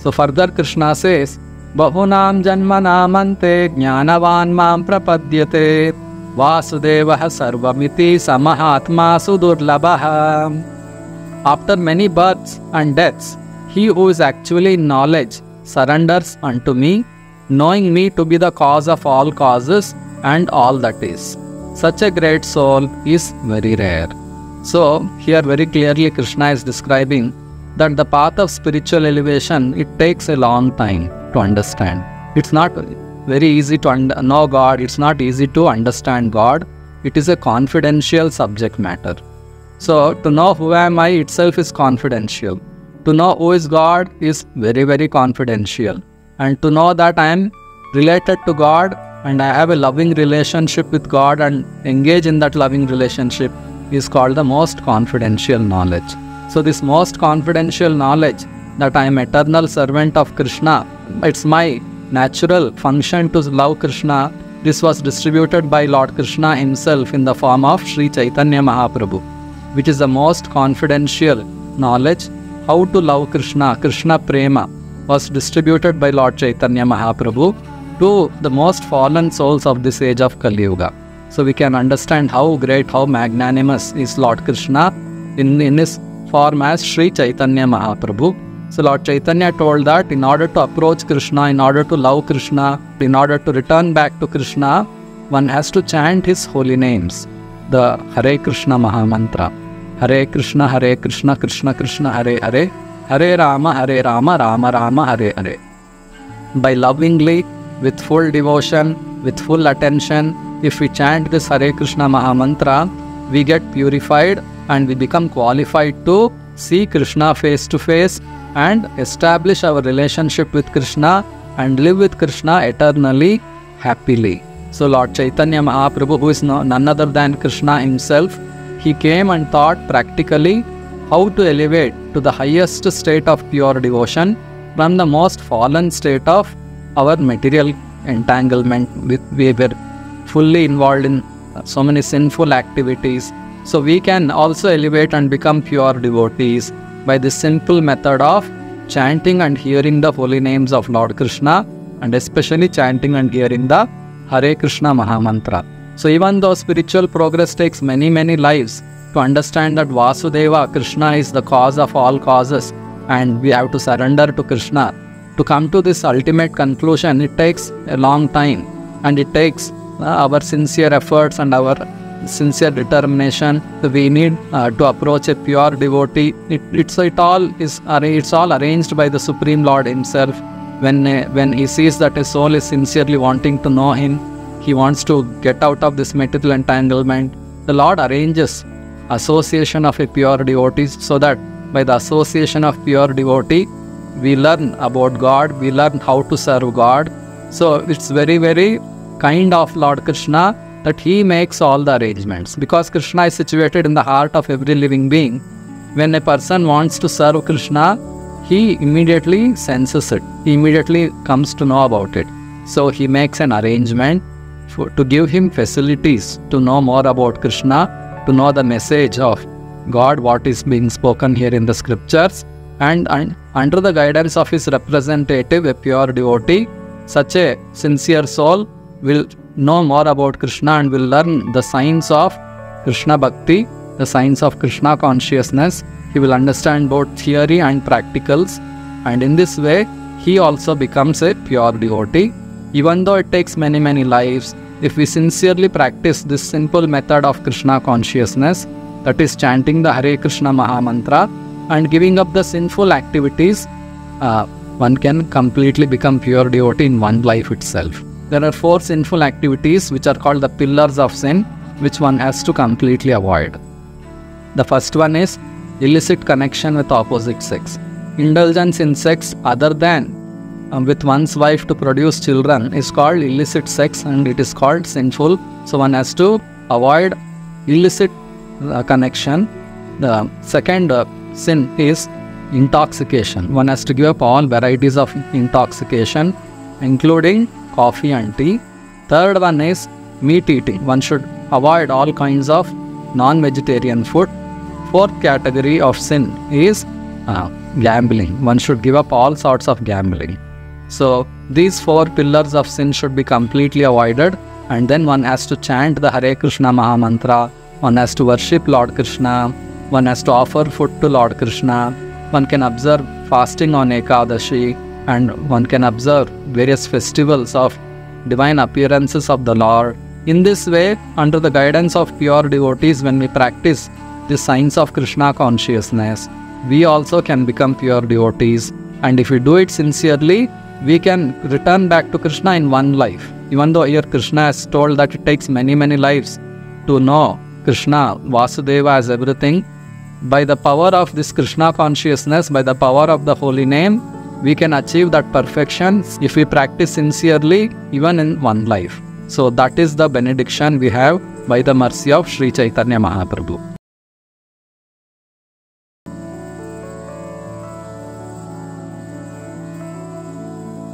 So further Krishna says, Bahunam janmanamante jnanavan mam prapadyate Vasudevah sarvamiti samahatma sudurlabha. After many births and deaths, he who is actually in knowledge surrenders unto me, knowing me to be the cause of all causes and all that is. Such a great soul is very rare. So here very clearly Krishna is describing that the path of spiritual elevation, it takes a long time to understand. It's not very easy to know God, it's not easy to understand God. It is a confidential subject matter. So to know who am I itself is confidential. To know who is God is very, very confidential. And to know that I am related to God and I have a loving relationship with God and engage in that loving relationship is called the most confidential knowledge. So this most confidential knowledge that I am eternal servant of Krishna, it's my natural function to love Krishna. This was distributed by Lord Krishna himself in the form of Sri Chaitanya Mahaprabhu, which is the most confidential knowledge. How to love Krishna, Krishna Prema, was distributed by Lord Chaitanya Mahaprabhu to the most fallen souls of this age of Kali Yuga. So we can understand how great, how magnanimous is Lord Krishna in his form as Sri Chaitanya Mahaprabhu. So Lord Chaitanya told that in order to approach Krishna, in order to love Krishna, in order to return back to Krishna, one has to chant his holy names, the Hare Krishna Mahamantra. Hare Krishna, Krishna Krishna, Hare Hare, Hare Rama, Rama Rama, Hare Hare. By lovingly, with full devotion, with full attention, if we chant this Hare Krishna Mahamantra, we get purified and we become qualified to see Krishna face to face and establish our relationship with Krishna and live with Krishna eternally, happily. So Lord Chaitanya Mahaprabhu, who is none other than Krishna himself, he came and taught practically how to elevate to the highest state of pure devotion from the most fallen state of our material entanglement. We were fully involved in so many sinful activities. So we can also elevate and become pure devotees by this simple method of chanting and hearing the holy names of Lord Krishna, and especially chanting and hearing the Hare Krishna Mahamantra. So even though spiritual progress takes many, many lives, to understand that Vasudeva, Krishna, is the cause of all causes and we have to surrender to Krishna. To come to this ultimate conclusion, it takes a long time, and it takes our sincere efforts and our sincere determination. So we need to approach a pure devotee. It's all arranged by the Supreme Lord himself. When he sees that a soul is sincerely wanting to know him, he wants to get out of this material entanglement, the Lord arranges association of a pure devotee, so that by the association of pure devotee, we learn about God, we learn how to serve God. So it's very, very kind of Lord Krishna that he makes all the arrangements, because Krishna is situated in the heart of every living being. When a person wants to serve Krishna, he immediately senses it, he immediately comes to know about it. So he makes an arrangement to give him facilities to know more about Krishna, to know the message of God, what is being spoken here in the scriptures, and under the guidance of his representative, a pure devotee, such a sincere soul will know more about Krishna and will learn the science of Krishna Bhakti, the science of Krishna consciousness. He will understand both theory and practicals, and in this way he also becomes a pure devotee. Even though it takes many, many lives, if we sincerely practice this simple method of Krishna consciousness, that is chanting the Hare Krishna Mahamantra and giving up the sinful activities, one can completely become pure devotee in one life itself. There are 4 sinful activities which are called the pillars of sin, which one has to completely avoid. The first one is illicit connection with opposite sex. Indulgence in sex other than with one's wife to produce children is called illicit sex, and it is called sinful. So one has to avoid illicit connection. The second sin is intoxication. One has to give up all varieties of intoxication, including coffee and tea. Third one is meat eating. One should avoid all kinds of non-vegetarian food. Fourth category of sin is gambling. One should give up all sorts of gambling. So these 4 pillars of sin should be completely avoided, and then one has to chant the Hare Krishna Maha Mantra, one has to worship Lord Krishna, one has to offer food to Lord Krishna, one can observe fasting on Ekadashi, and one can observe various festivals of divine appearances of the Lord. In this way, under the guidance of pure devotees, when we practice the signs of Krishna consciousness, we also can become pure devotees. And if we do it sincerely, we can return back to Krishna in one life. Even though here Krishna has told that it takes many lives to know Krishna, Vasudeva as everything, by the power of this Krishna consciousness, by the power of the holy name, we can achieve that perfection if we practice sincerely, even in one life. So that is the benediction we have by the mercy of Sri Chaitanya Mahaprabhu.